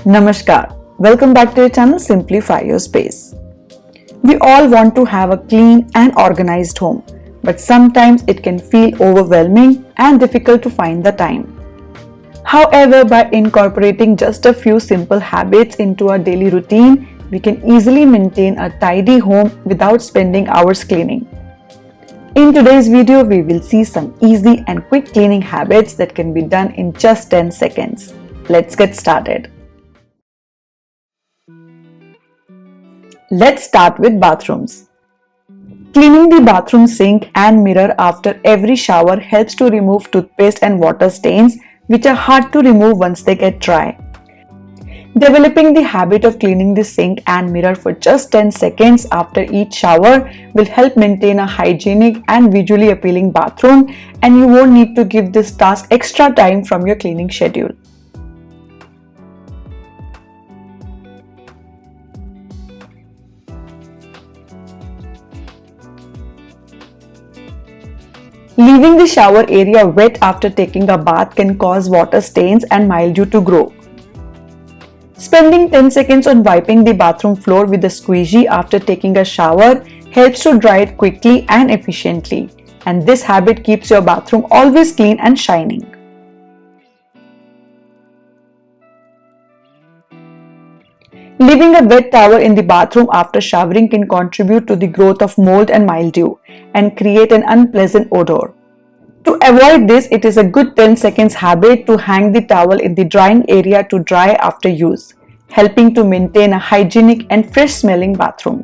Namaskar. Welcome back to your channel Simplify Your Space. We all want to have a clean and organized home, but sometimes it can feel overwhelming and difficult to find the time. However, by incorporating just a few simple habits into our daily routine, we can easily maintain a tidy home without spending hours cleaning. In today's video, we will see some easy and quick cleaning habits that can be done in just 10 seconds. Let's get started. Let's start with bathrooms. Cleaning the bathroom sink and mirror after every shower helps to remove toothpaste and water stains, which are hard to remove once they get dry. Developing the habit of cleaning the sink and mirror for just 10 seconds after each shower will help maintain a hygienic and visually appealing bathroom, and you won't need to give this task extra time from your cleaning schedule. Leaving the shower area wet after taking a bath can cause water stains and mildew to grow. Spending 10 seconds on wiping the bathroom floor with a squeegee after taking a shower helps to dry it quickly and efficiently, and this habit keeps your bathroom always clean and shining. Leaving a wet towel in the bathroom after showering can contribute to the growth of mold and mildew and create an unpleasant odor. To avoid this, it is a good 10 seconds habit to hang the towel in the drying area to dry after use, helping to maintain a hygienic and fresh smelling bathroom.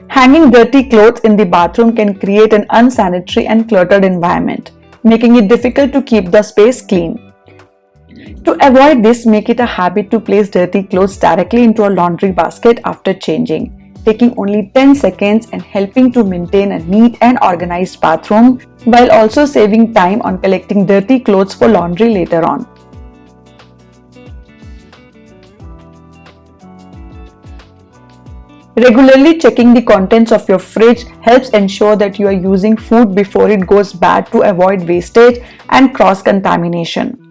Hanging dirty clothes in the bathroom can create an unsanitary and cluttered environment, making it difficult to keep the space clean. To avoid this, make it a habit to place dirty clothes directly into a laundry basket after changing, taking only 10 seconds and helping to maintain a neat and organized bathroom while also saving time on collecting dirty clothes for laundry later on. Regularly checking the contents of your fridge helps ensure that you are using food before it goes bad to avoid wastage and cross-contamination.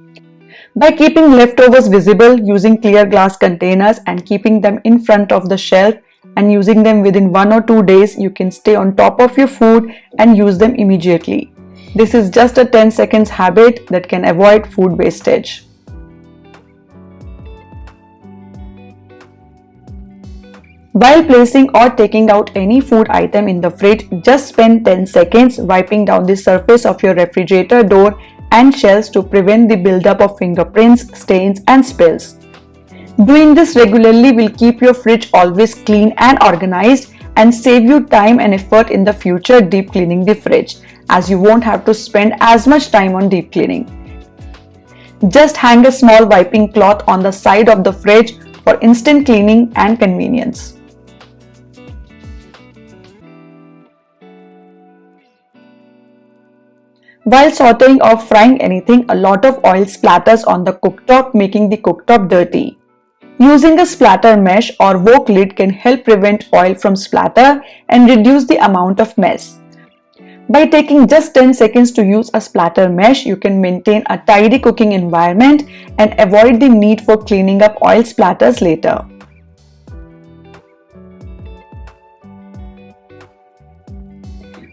By keeping leftovers visible, using clear glass containers and keeping them in front of the shelf and using them within 1 or 2 days, you can stay on top of your food and use them immediately. This is just a 10 seconds habit that can avoid food wastage. While placing or taking out any food item in the fridge, just spend 10 seconds wiping down the surface of your refrigerator door and shelves to prevent the buildup of fingerprints, stains, and spills. Doing this regularly will keep your fridge always clean and organized and save you time and effort in the future deep cleaning the fridge, as you won't have to spend as much time on deep cleaning. Just hang a small wiping cloth on the side of the fridge for instant cleaning and convenience. While sauteing or frying anything, a lot of oil splatters on the cooktop, making the cooktop dirty. Using a splatter mesh or wok lid can help prevent oil from splatter and reduce the amount of mess. By taking just 10 seconds to use a splatter mesh, you can maintain a tidy cooking environment and avoid the need for cleaning up oil splatters later.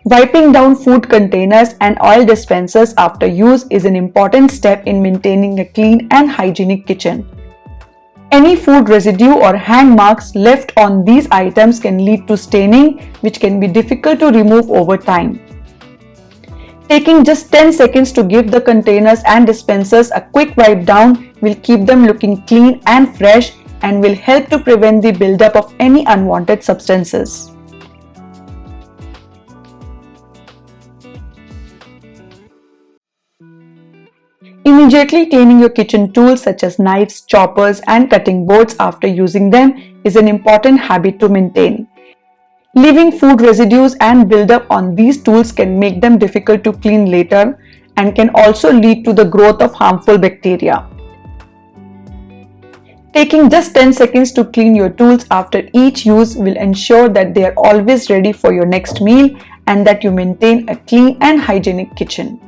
Wiping down food containers and oil dispensers after use is an important step in maintaining a clean and hygienic kitchen. Any food residue or hand marks left on these items can lead to staining, which can be difficult to remove over time. Taking just 10 seconds to give the containers and dispensers a quick wipe down will keep them looking clean and fresh and will help to prevent the buildup of any unwanted substances. Immediately cleaning your kitchen tools such as knives, choppers, and cutting boards after using them is an important habit to maintain. Leaving food residues and buildup on these tools can make them difficult to clean later and can also lead to the growth of harmful bacteria. Taking just 10 seconds to clean your tools after each use will ensure that they are always ready for your next meal and that you maintain a clean and hygienic kitchen.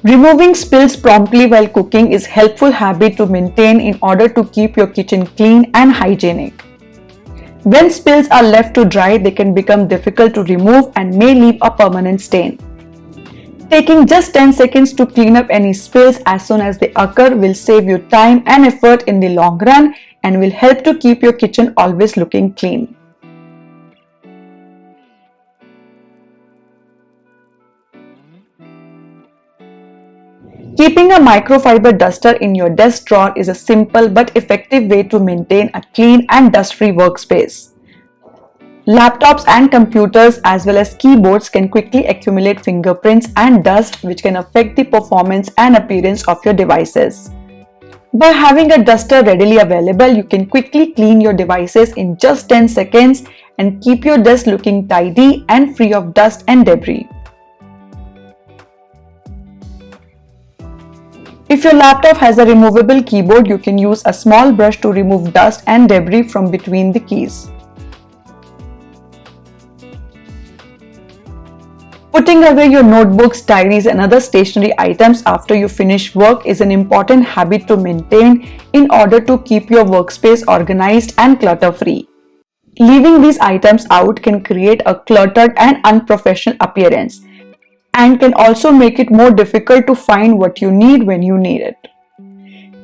Removing spills promptly while cooking is a helpful habit to maintain in order to keep your kitchen clean and hygienic. When spills are left to dry, they can become difficult to remove and may leave a permanent stain. Taking just 10 seconds to clean up any spills as soon as they occur will save you time and effort in the long run and will help to keep your kitchen always looking clean. Keeping a microfiber duster in your desk drawer is a simple but effective way to maintain a clean and dust-free workspace. Laptops and computers as well as keyboards can quickly accumulate fingerprints and dust, which can affect the performance and appearance of your devices. By having a duster readily available, you can quickly clean your devices in just 10 seconds and keep your desk looking tidy and free of dust and debris. If your laptop has a removable keyboard, you can use a small brush to remove dust and debris from between the keys. Putting away your notebooks, diaries and other stationery items after you finish work is an important habit to maintain in order to keep your workspace organized and clutter-free. Leaving these items out can create a cluttered and unprofessional appearance and can also make it more difficult to find what you need when you need it.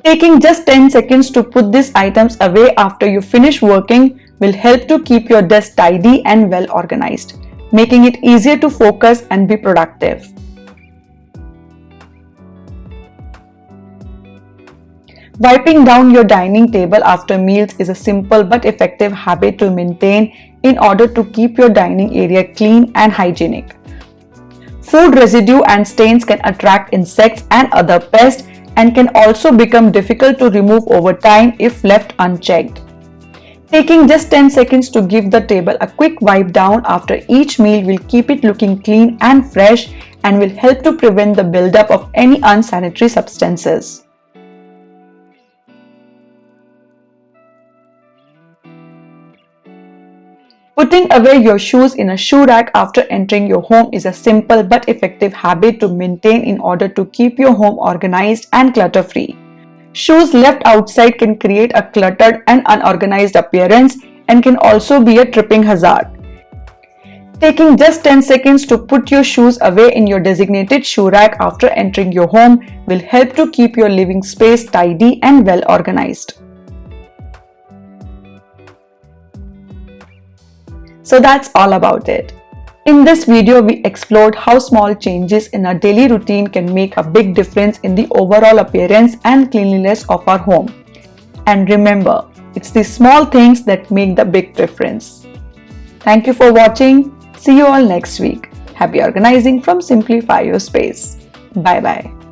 Taking just 10 seconds to put these items away after you finish working will help to keep your desk tidy and well organized, making it easier to focus and be productive. Wiping down your dining table after meals is a simple but effective habit to maintain in order to keep your dining area clean and hygienic. Food residue and stains can attract insects and other pests and can also become difficult to remove over time if left unchecked. Taking just 10 seconds to give the table a quick wipe down after each meal will keep it looking clean and fresh and will help to prevent the buildup of any unsanitary substances. Putting away your shoes in a shoe rack after entering your home is a simple but effective habit to maintain in order to keep your home organized and clutter-free. Shoes left outside can create a cluttered and unorganized appearance and can also be a tripping hazard. Taking just 10 seconds to put your shoes away in your designated shoe rack after entering your home will help to keep your living space tidy and well organized. So that's all about it. In this video, we explored how small changes in our daily routine can make a big difference in the overall appearance and cleanliness of our home. And remember, it's the small things that make the big difference. Thank you for watching. See you all next week. Happy organizing from Simplify Your Space. Bye bye.